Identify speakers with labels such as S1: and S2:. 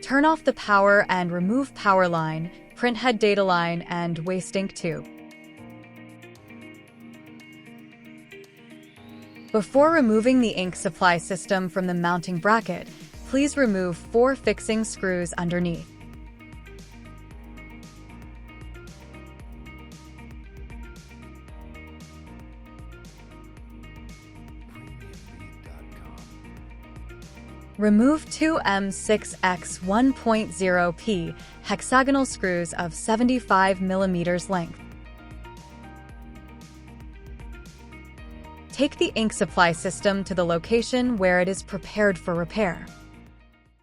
S1: Turn off the power and remove power line, printhead data line, and waste ink tube. Before removing the ink supply system from the mounting bracket, please remove 4 fixing screws underneath. Remove 2 M6X1.0P hexagonal screws of 75 mm length. Take the ink supply system to the location where it is prepared for repair.